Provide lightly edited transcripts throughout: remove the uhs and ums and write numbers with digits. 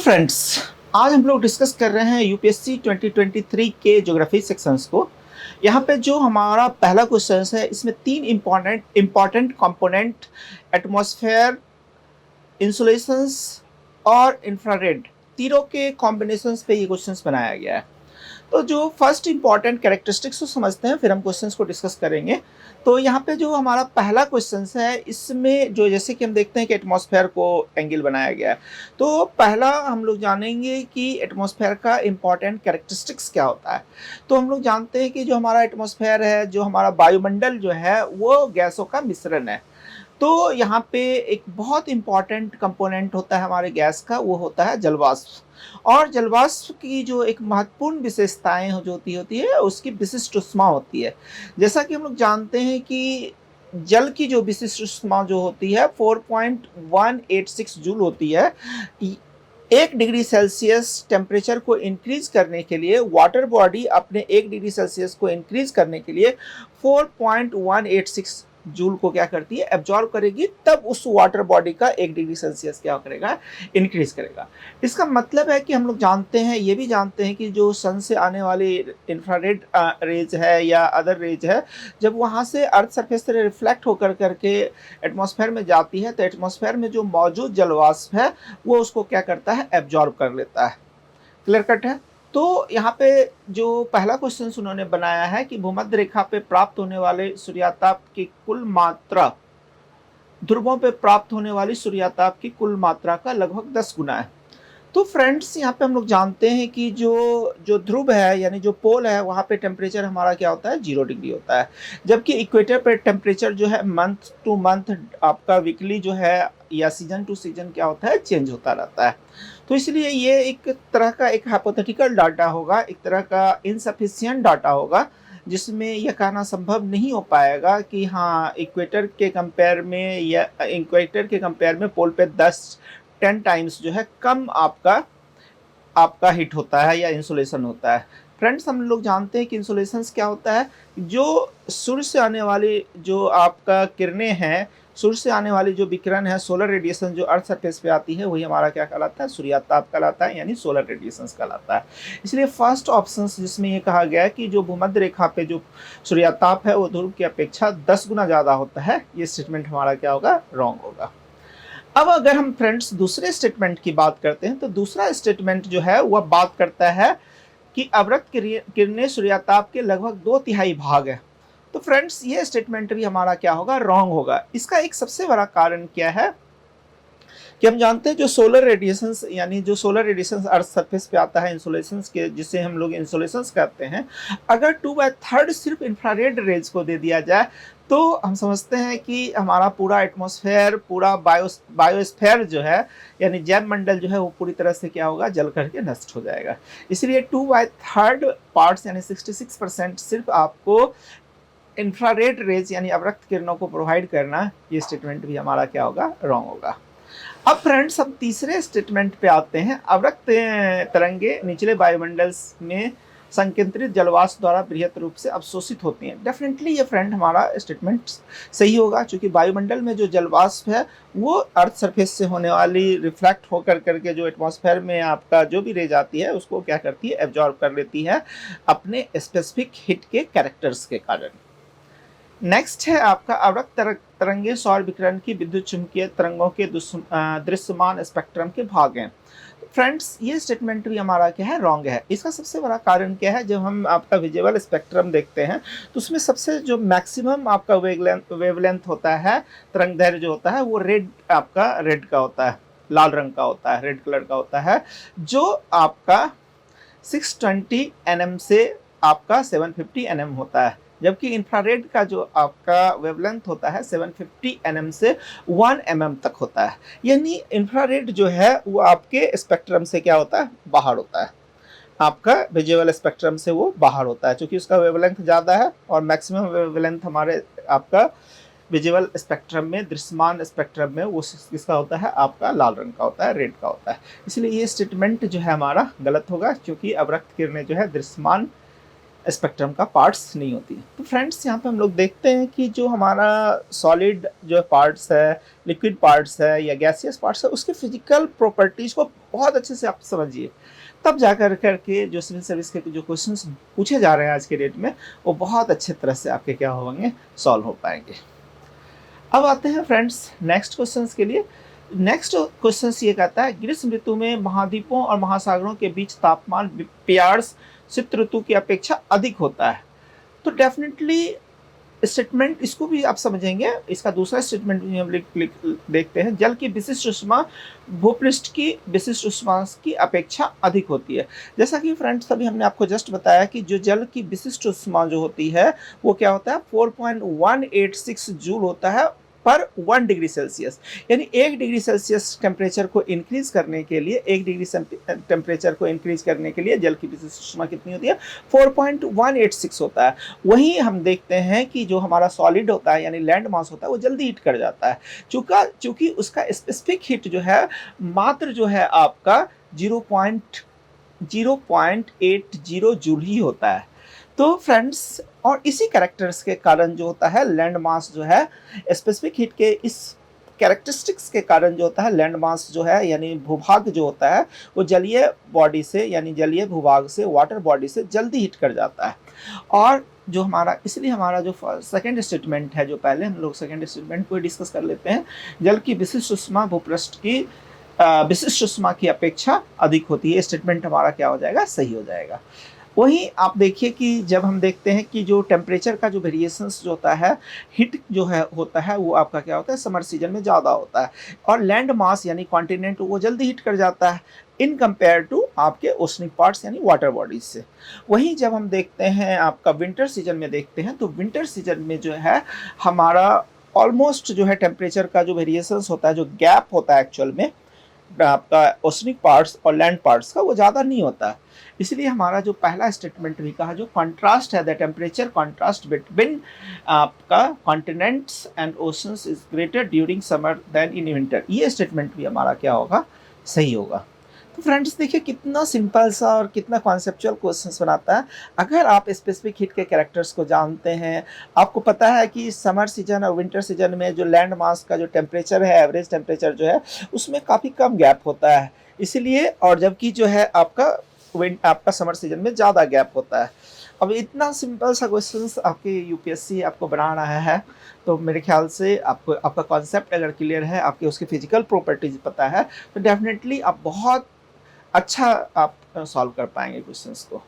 Friends, आज हम लोग डिस्कस कर रहे हैं यूपीएससी 2023 के ज्योग्राफी सेक्शंस को। यहाँ पे जो हमारा पहला क्वेश्चन है, इसमें तीन इम्पॉर्टेंट कंपोनेंट एटमॉस्फेयर, इंसुलेशंस और इंफ्रारेड तीनों के कॉम्बिनेशंस पे ये क्वेश्चंस बनाया गया है। तो जो फर्स्ट इंपॉर्टेंट कैरेक्टरिस्टिक्स को समझते हैं, फिर हम क्वेश्चंस को डिस्कस करेंगे। तो यहाँ पे जो हमारा पहला क्वेश्चन है, इसमें जो जैसे कि हम देखते हैं कि एटमॉस्फेयर को एंगल बनाया गया है। तो पहला हम लोग जानेंगे कि एटमॉस्फेयर का इंपॉर्टेंट कैरेक्टरिस्टिक्स क्या होता है। तो हम लोग जानते हैं कि जो हमारा एटमॉस्फेयर है, जो हमारा वायुमंडल जो है, वो गैसों का मिश्रण है। तो यहाँ पे एक बहुत इंपॉर्टेंट कंपोनेंट होता है हमारे गैस का, वो होता है जलवाष्प। और जलवाष्प की जो एक महत्वपूर्ण विशेषताएं जो होती है, उसकी विशिष्ट ऊष्मा होती है। जैसा कि हम लोग जानते हैं कि जल की जो विशिष्ट ऊष्मा जो होती है 4.186 जूल होती है। 1 डिग्री सेल्सियस टेम्परेचर को इंक्रीज करने के लिए वाटर बॉडी अपने 1 डिग्री सेल्सियस को इंक्रीज करने के लिए 4.186 जूल को क्या करती है, एब्जॉर्ब करेगी, तब उस वाटर बॉडी का 1 डिग्री सेल्सियस क्या करेगा, इंक्रीज करेगा। इसका मतलब है कि हम लोग जानते हैं, ये भी जानते हैं कि जो सन से आने वाली इंफ्रारेड रेज है या अदर रेज है, जब वहाँ से अर्थ सरफेस से रिफ्लेक्ट होकर करके एटमॉस्फेयर में जाती है, तो एटमॉस्फेयर में जो मौजूद जलवाष्प है वो उसको क्या करता है, एब्जॉर्ब कर लेता है। क्लियर कट है। तो यहाँ पे जो पहला क्वेश्चन उन्होंने बनाया है कि भूमध्य रेखा पे प्राप्त होने वाले सूर्याताप की कुल मात्रा ध्रुवों पे प्राप्त होने वाली सूर्याताप की कुल मात्रा का लगभग 10 गुना है। तो फ्रेंड्स, यहाँ पे हम लोग जानते हैं कि जो जो ध्रुव है, यानी जो पोल है, वहाँ पे टेम्परेचर हमारा क्या होता है, 0 डिग्री होता है। जबकि इक्वेटर पे टेम्परेचर जो है मंथ टू मंथ आपका वीकली जो है या सीजन टू सीजन क्या होता है, चेंज होता रहता है। तो इसलिए ये एक तरह का एक हाइपोथेटिकल डाटा होगा, एक तरह का इनसफिशिएंट डाटा होगा, जिसमें यह कहना संभव नहीं हो पाएगा कि हाँ इक्वेटर के कंपेयर में पोल पे 10 टाइम्स जो है कम आपका हिट होता है या इंसुलेशन होता है। फ्रेंड्स, हम लोग जानते हैं कि इंसुलेशन क्या होता है। जो सूर्य से आने वाली जो आपका किरणें हैं, सूर्य से आने वाली जो विकिरण है, सोलर रेडिएशन जो अर्थ सरफेस पे आती है, वही हमारा क्या कहलाता है, सूर्याताप कहलाता है, यानी सोलर रेडिएशन कहलाता है। इसलिए फर्स्ट ऑप्शन जिसमें ये कहा गया है कि जो भूमध्य रेखा पे जो सूर्याताप है वो ध्रुव की अपेक्षा 10 गुना ज़्यादा होता है, ये स्टेटमेंट हमारा क्या होगा, रॉन्ग होगा। अब अगर हम फ्रेंड्स दूसरे स्टेटमेंट की बात करते हैं, तो दूसरा स्टेटमेंट जो है वह बात करता है कि अवरक्त किरणें सूर्याताप के लगभग 2/3 भाग है। तो फ्रेंड्स, ये स्टेटमेंट भी हमारा क्या होगा, रॉन्ग होगा। इसका एक सबसे बड़ा कारण क्या है कि हम जानते हैं जो सोलर रेडिएशंस, यानी जो सोलर रेडिएशंस अर्थ सरफेस पे आता है इंसुलेशंस के, जिसे हम लोग इंसुलेशंस कहते हैं, अगर 2/3 सिर्फ इंफ्रारेड रेज को दे दिया जाए, तो हम समझते हैं कि हमारा पूरा एटमॉस्फेयर, पूरा बायोस्फेयर जो है, यानी जैव मंडल जो है, वो पूरी तरह से क्या होगा, जल करके नष्ट हो जाएगा। इसलिए 2/3 पार्ट्स यानी 66% सिर्फ आपको इंफ्रारेड रेज यानी अवरक्त किरणों को प्रोवाइड करना, ये स्टेटमेंट भी हमारा क्या होगा, रॉन्ग होगा। अब फ्रेंड्स, हम तीसरे स्टेटमेंट पे आते हैं। अवरक्त तरंगे निचले वायुमंडल में संकेंद्रित जलवाष्प द्वारा बृहत रूप से अवशोषित होती हैं। डेफिनेटली ये फ्रेंड हमारा स्टेटमेंट सही होगा, क्योंकि वायुमंडल में जो जलवाष्प है वो अर्थ सरफेस से होने वाली रिफ्लेक्ट होकर करके जो एटमॉस्फेयर में आपका जो भी रेज आती है, उसको क्या करती है, एब्जॉर्ब कर लेती है अपने स्पेसिफिक हिट के कैरेक्टर्स के कारण। नेक्स्ट है आपका अवरक्त तरंगे सौर विकिरण की विद्युत चुंबकीय तरंगों के दृश्यमान स्पेक्ट्रम के भाग हैं। फ्रेंड्स, ये स्टेटमेंट भी हमारा क्या है, रॉन्ग है। इसका सबसे बड़ा कारण क्या है, जब हम आपका विजुअल स्पेक्ट्रम देखते हैं, तो उसमें सबसे जो मैक्सिमम आपका वेवलेंथ होता है, तरंग दैर्घ्य जो होता है, वो रेड का होता है, लाल रंग का होता है, रेड कलर का होता है, जो आपका 620 nm से आपका 750 nm होता है। जबकि इंफ्रारेड का जो आपका वेवलेंथ होता है 750 nm से 1 mm तक होता है। यानी इंफ्रारेड जो है वो आपके स्पेक्ट्रम से क्या होता है, बाहर होता है, आपका विजुअल स्पेक्ट्रम से वो बाहर होता है, क्योंकि उसका वेवलेंथ ज़्यादा है। और मैक्सिमम वेवलेंथ हमारे आपका विजुअल स्पेक्ट्रम में, दृश्यमान स्पेक्ट्रम में, वो किसका होता है, आपका लाल रंग का होता है, रेड का होता है। इसलिए ये स्टेटमेंट जो है हमारा गलत होगा, क्योंकि अवरक्त किरणें जो है दृश्यमान स्पेक्ट्रम का पार्ट्स नहीं होती। तो फ्रेंड्स, यहाँ पे हम लोग देखते हैं कि जो हमारा सॉलिड जो पार्ट्स है, लिक्विड पार्ट्स है या गैसियस पार्ट्स है, उसके फिजिकल प्रॉपर्टीज़ को बहुत अच्छे से आप समझिए, तब जा करके जो सिविल सर्विस के जो क्वेश्चंस पूछे जा रहे हैं आज के डेट में, वो बहुत अच्छे तरह से आपके क्या होंगे, सॉल्व हो पाएंगे। अब आते हैं फ्रेंड्स नेक्स्ट क्वेश्चंस के लिए। नेक्स्ट क्वेश्चंस ये कहता है ग्रीष्म ऋतु में महाद्वीपों और महासागरों के बीच तापमान प्यार्स शीत ऋतु की अपेक्षा अधिक होता है। तो डेफिनेटली स्टेटमेंट इसको भी आप समझेंगे। इसका दूसरा स्टेटमेंट भी हम देखते हैं, जल की विशिष्ट ऊष्मा भूपृष्ठ की विशिष्ट ऊष्मा की अपेक्षा अधिक होती है। जैसा कि फ्रेंड्स अभी हमने आपको जस्ट बताया कि जो जल की विशिष्ट ऊष्मा जो होती है वो क्या होता है, 4.186 जूल होता है पर 1 डिग्री सेल्सियस। यानी 1 डिग्री सेल्सियस टेम्परेचर को इंक्रीज करने के लिए, 1 डिग्री टेम्परेचर को इंक्रीज करने के लिए जल की विशिष्ट ऊष्मा कितनी होती है, 4.186 होता है। वहीं हम देखते हैं कि जो हमारा सॉलिड होता है यानी लैंड मास होता है वो जल्दी हीट कर जाता है, चूंकि उसका स्पेसिफिक हीट जो है मात्र जो है आपका 0.80 जूल ही होता है। तो फ्रेंड्स और इसी कैरेक्टर्स के कारण जो होता है लैंड मास जो है, स्पेसिफिक हीट के इस कैरेक्टरिस्टिक्स के कारण जो होता है लैंड मास जो है यानी भूभाग जो होता है वो जलीय बॉडी से यानी जलीय भूभाग से वाटर बॉडी से जल्दी हीट कर जाता है। और जो हमारा इसलिए हमारा जो सेकंड स्टेटमेंट है, जो पहले हम लोग सेकंड स्टेटमेंट को डिस्कस कर लेते हैं, जल की विशिष्ट ऊष्मा भूपृष्ठ की विशिष्ट ऊष्मा की अपेक्षा अधिक होती है, स्टेटमेंट हमारा क्या हो जाएगा, सही हो जाएगा। वहीं आप देखिए कि जब हम देखते हैं कि जो टेम्परेचर का जो वेरिएशंस जो होता है, हीट जो है होता है वो आपका क्या होता है, समर सीजन में ज़्यादा होता है और लैंड मास यानी कॉन्टिनेंट वो जल्दी हीट कर जाता है इन कंपेयर टू आपके ओशनिक पार्ट्स यानी वाटर बॉडीज से। वहीं जब हम देखते हैं आपका विंटर सीजन में देखते हैं, तो विंटर सीजन में जो है हमारा ऑलमोस्ट जो है टेम्परेचर का जो वेरिएशंस होता है, जो गैप होता है एक्चुअल में आपका ओशनिक पार्ट्स और लैंड पार्ट्स का, वो ज़्यादा नहीं होता है। इसलिए हमारा जो पहला स्टेटमेंट भी कहा, जो कॉन्ट्रास्ट है, द टेम्परेचर कॉन्ट्रास्ट बिटवीन आपका continents and oceans is greater during summer than in winter, ये स्टेटमेंट भी हमारा क्या होगा, सही होगा। तो फ्रेंड्स देखिए कितना सिंपल सा और कितना कॉन्सेप्चुअल क्वेश्चंस बनाता है। अगर आप स्पेसिफिक हीट के कैरेक्टर्स को जानते हैं, आपको पता है कि समर सीजन और विंटर सीजन में जो लैंड मास का जो टेम्परेचर है, एवरेज टेम्परेचर जो है उसमें काफ़ी कम गैप होता है, इसलिए, और जबकि जो है आपका समर सीजन में ज़्यादा गैप होता है। अब इतना सिंपल सा क्वेश्चंस आपके यूपीएससी आपको बना रहा है, तो मेरे ख्याल से आपको आपका कॉन्सेप्ट अगर क्लियर है, आपके उसकी फिजिकल प्रॉपर्टीज पता है, तो डेफिनेटली आप बहुत अच्छा आप सॉल्व कर पाएंगे क्वेश्चंस को।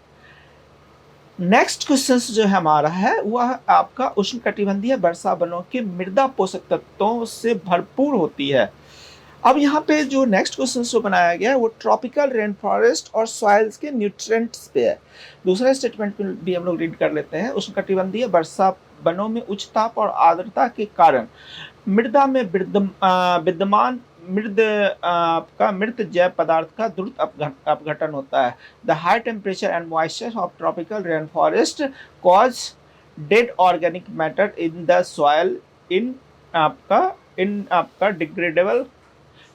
नेक्स्ट क्वेश्चंस जो है हमारा है वह आपका उष्णकटिबंधीय वर्षा वनों के मृदा पोषक तत्वों से भरपूर होती है। अब यहाँ पे जो नेक्स्ट क्वेश्चन जो बनाया गया है वो ट्रॉपिकल रेन फॉरेस्ट और सॉइल्स के न्यूट्रिएंट्स पे है। दूसरा स्टेटमेंट भी हम लोग रीड कर लेते हैं, उष्णकटिबंधीय वर्षा वनों में उच्च ताप और आर्द्रता के कारण मृदा में विद्यमान मृत जैव पदार्थ का द्रुत अपघटन होता है। The high temperature and moisture of tropical rain forest cause dead organic matter in the soil in आपका डिग्रेडेबल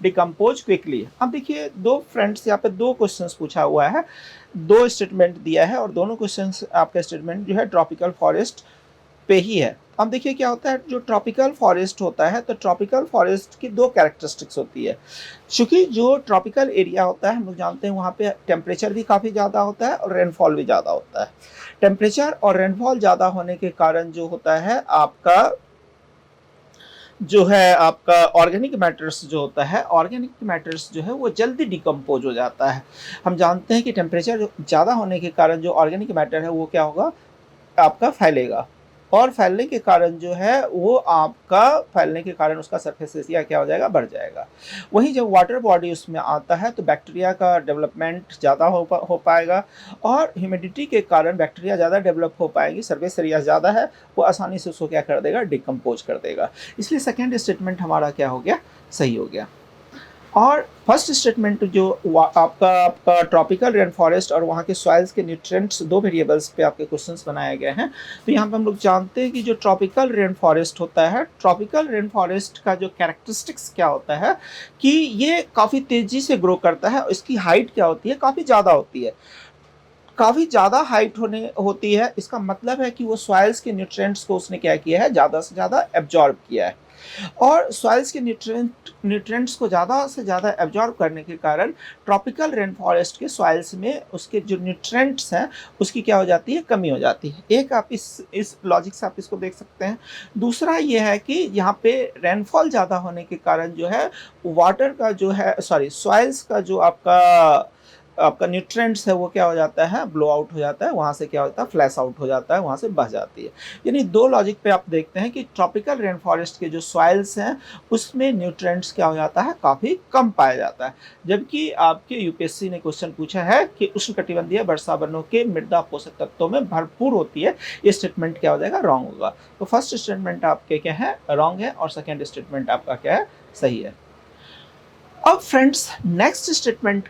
डिकम्पोज क्विकली। अब देखिए दो फ्रेंड्स यहाँ पे दो क्वेश्चंस पूछा हुआ है, दो स्टेटमेंट दिया है और दोनों क्वेश्चंस आपका स्टेटमेंट जो है ट्रॉपिकल फॉरेस्ट पे ही है। अब देखिए क्या होता है, जो ट्रॉपिकल फॉरेस्ट होता है तो ट्रॉपिकल फॉरेस्ट की दो कैरेक्टरिस्टिक्स होती है। क्योंकि जो ट्रॉपिकल एरिया होता है हम लोग जानते हैं वहाँ पे टेम्परेचर भी काफ़ी ज़्यादा होता है और रेनफॉल भी ज़्यादा होता है। टेम्परेचर और रेनफॉल ज़्यादा होने के कारण जो होता है आपका ऑर्गेनिक मैटर्स जो होता है, ऑर्गेनिक मैटर्स जो है वो जल्दी डिकम्पोज हो जाता है। हम जानते हैं कि टेम्परेचर ज़्यादा होने के कारण जो ऑर्गेनिक मैटर है वो क्या होगा, आपका फैलेगा और फैलने के कारण जो है वो आपका फैलने के कारण उसका सरफेस एरिया क्या हो जाएगा, बढ़ जाएगा। वहीं जब वाटर बॉडी उसमें आता है तो बैक्टीरिया का डेवलपमेंट ज़्यादा हो पाएगा और ह्यूमिडिटी के कारण बैक्टीरिया ज़्यादा डेवलप हो पाएगी, सरफेस एरिया ज़्यादा है, वो आसानी से उसको क्या कर देगा, डिकम्पोज कर देगा। इसलिए सेकेंड स्टेटमेंट हमारा क्या हो गया, सही हो गया। और फर्स्ट स्टेटमेंट जो आपका ट्रॉपिकल रेन फॉरेस्ट और वहाँ के सॉइल्स के न्यूट्रिएंट्स, दो वेरिएबल्स पे आपके क्वेश्चंस बनाए गए हैं। तो यहाँ पे हम लोग जानते हैं कि जो ट्रॉपिकल रेन फॉरेस्ट होता है, ट्रॉपिकल रेन फॉरेस्ट का जो कैरेक्टरिस्टिक्स क्या होता है कि ये काफ़ी तेज़ी से ग्रो करता है, इसकी हाइट क्या होती है, काफ़ी ज़्यादा होती है, काफ़ी ज़्यादा हाइट होती है। इसका मतलब है कि वो सॉइल्स के न्यूट्रिएंट्स को उसने क्या किया है, ज़्यादा से ज़्यादा एब्जॉर्ब किया है। और सॉइल्स के न्यूट्रिएंट्स को ज़्यादा से ज़्यादा एब्जॉर्ब करने के कारण ट्रॉपिकल रेन फॉरेस्ट के सॉइल्स में उसके जो न्यूट्रिएंट्स हैं उसकी क्या हो जाती है, कमी हो जाती है। एक आप इस लॉजिक से आप इसको देख सकते हैं। दूसरा ये है कि यहाँ पे रेनफॉल ज़्यादा होने के कारण जो है वाटर का जो है सॉइल्स का जो आपका आपका न्यूट्रिएंट्स है वो क्या हो जाता है, ब्लो आउट हो जाता है, वहाँ से क्या होता है, फ्लैश आउट हो जाता है, वहाँ से बह जाती है। यानी दो लॉजिक पे आप देखते हैं कि ट्रॉपिकल रेन फॉरेस्ट के जो सॉइल्स हैं उसमें न्यूट्रिएंट्स क्या हो जाता है, काफ़ी कम पाया जाता है। जबकि आपके यूपीएससी ने क्वेश्चन पूछा है कि उष्णकटिबंधीय वर्षा वनों के मृदा पोषक तत्वों में भरपूर होती है, ये स्टेटमेंट क्या हो जाएगा, रॉन्ग होगा। तो फर्स्ट स्टेटमेंट आपके क्या है, रॉन्ग है, और सेकेंड स्टेटमेंट आपका क्या है, सही है। अब फ्रेंड्स नेक्स्ट स्टेटमेंट